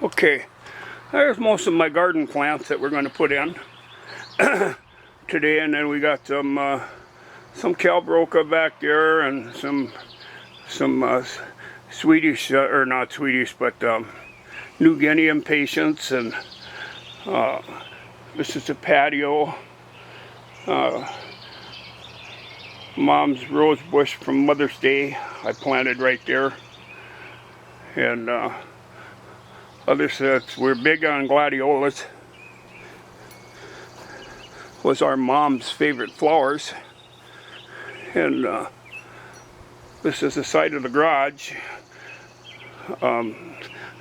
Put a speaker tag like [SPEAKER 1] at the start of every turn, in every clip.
[SPEAKER 1] Okay, there's most of my garden plants that we're going to put in today, and then we got some Calbroca back there, and some Swedish, or not Swedish, but New Guinea impatiens, and this is a patio. Mom's rose bush from Mother's Day I planted right there, and other sets. We're big on gladiolas. Was our mom's favorite flowers. And this is the side of the garage.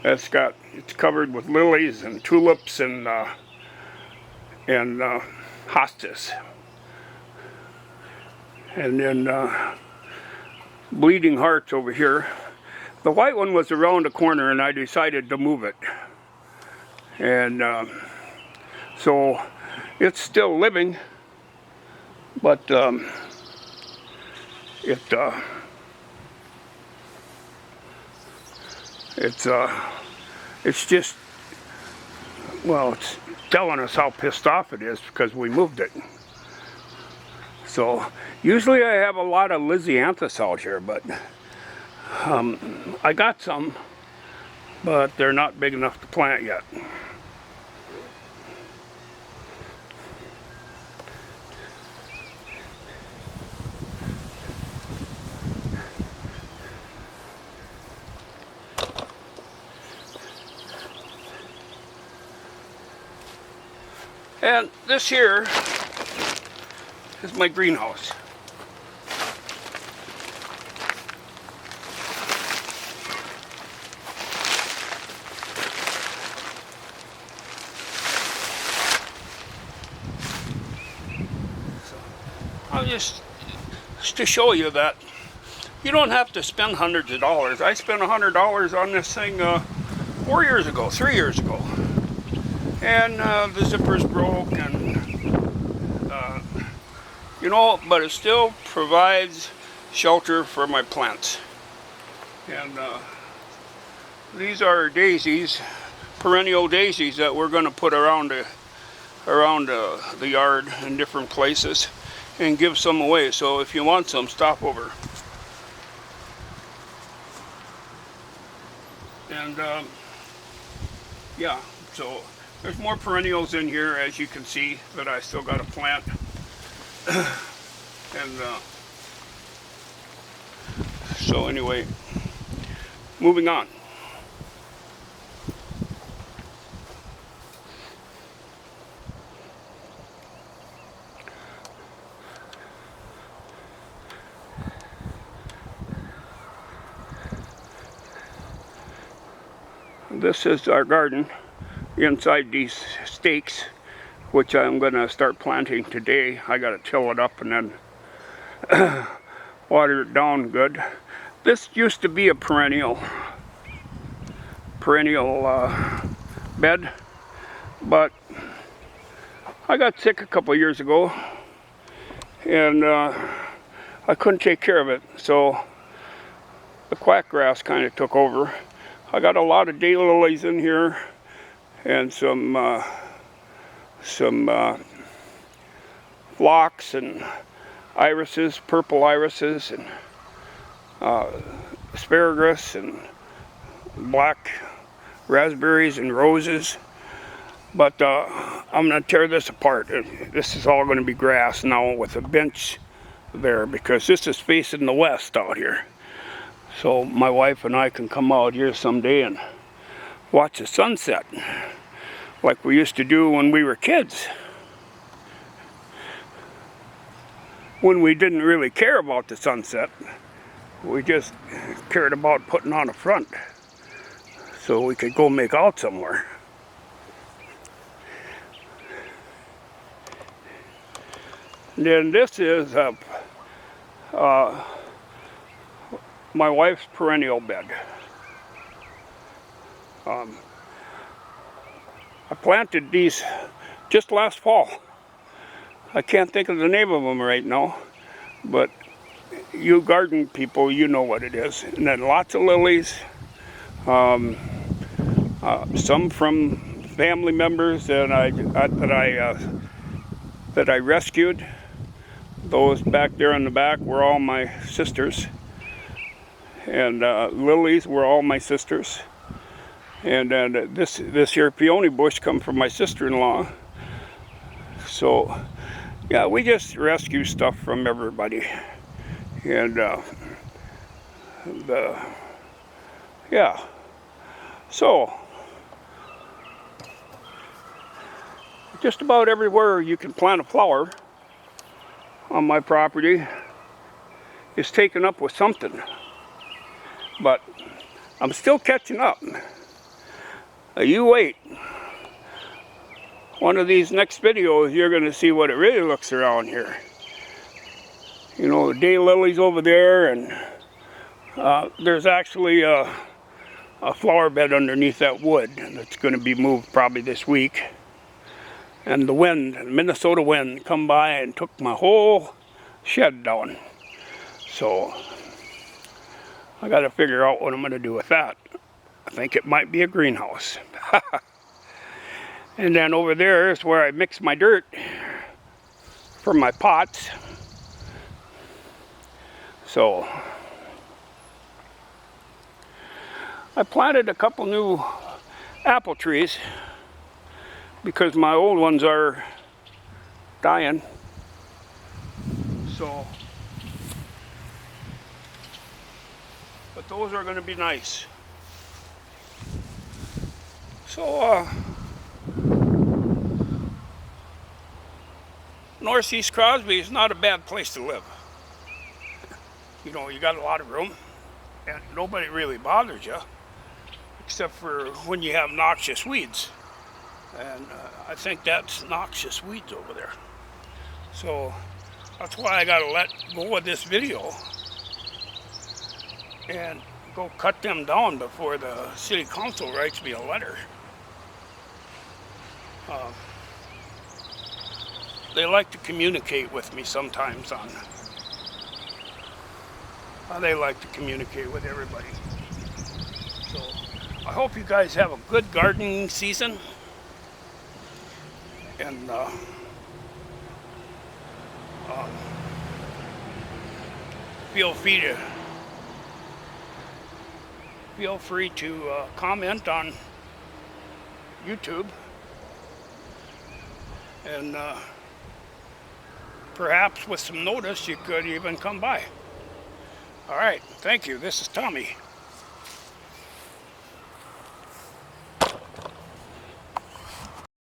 [SPEAKER 1] It's covered with lilies and tulips and hostas. And then bleeding hearts over here. The white one was around the corner, and I decided to move it. And so it's still living, but it's just, well, it's telling us how pissed off it is because we moved it. So usually I have a lot of Lisianthus out here, but I got some, but they're not big enough to plant yet. And this here is my greenhouse. I'll just to show you that you don't have to spend hundreds of dollars. I spent $100 on this thing 3 years ago. And the zippers broke, and but it still provides shelter for my plants. And these are daisies, perennial daisies that we're going to put around the yard in different places and give some away. So if you want some, stop over. And yeah, so there's more perennials in here, as you can see, that I still got to plant. And so anyway, moving on. This is our garden inside these stakes, which I'm going to start planting today. I got to till it up and then water it down good. This used to be a perennial bed, but I got sick a couple years ago, and I couldn't take care of it, so the quackgrass kind of took over. I got a lot of daylilies in here, and some phlox and irises, purple irises, and asparagus, and black raspberries and roses. But I'm going to tear this apart. This is all going to be grass now with a bench there, because this is facing the west out here. So my wife and I can come out here someday and watch the sunset like we used to do when we were kids, when we didn't really care about the sunset. We just cared about putting on a front so we could go make out somewhere. And then this is my wife's perennial bed. I planted these just last fall. I can't think of the name of them right now, but you garden people, you know what it is. And then lots of lilies, Some from family members that I rescued. Those back there in the back were all my sisters, and lilies were all my sisters. And this here peony bush come from my sister-in-law. So yeah, we just rescue stuff from everybody, and yeah. So just about everywhere you can plant a flower on my property is taken up with something, but I'm still catching up. You wait. One of these next videos, you're going to see what it really looks around here. You know, the daylilies over there, and there's actually a flower bed underneath that wood that's going to be moved probably this week. And the wind, the Minnesota wind, come by and took my whole shed down. So I got to figure out what I'm going to do with that. I think it might be a greenhouse. And then over there is where I mix my dirt for my pots. So I planted a couple new apple trees because my old ones are dying. So, but those are going to be nice. So Northeast Crosby is not a bad place to live. You know, you got a lot of room and nobody really bothers you except for when you have noxious weeds. And I think that's noxious weeds over there. So that's why I gotta let go of this video and go cut them down before the city council writes me a letter. They like to communicate with me sometimes on how they like to communicate with everybody. So I hope you guys have a good gardening season. And feel free to comment on YouTube, and perhaps with some notice you could even come by. All right, thank you. This is Tommy.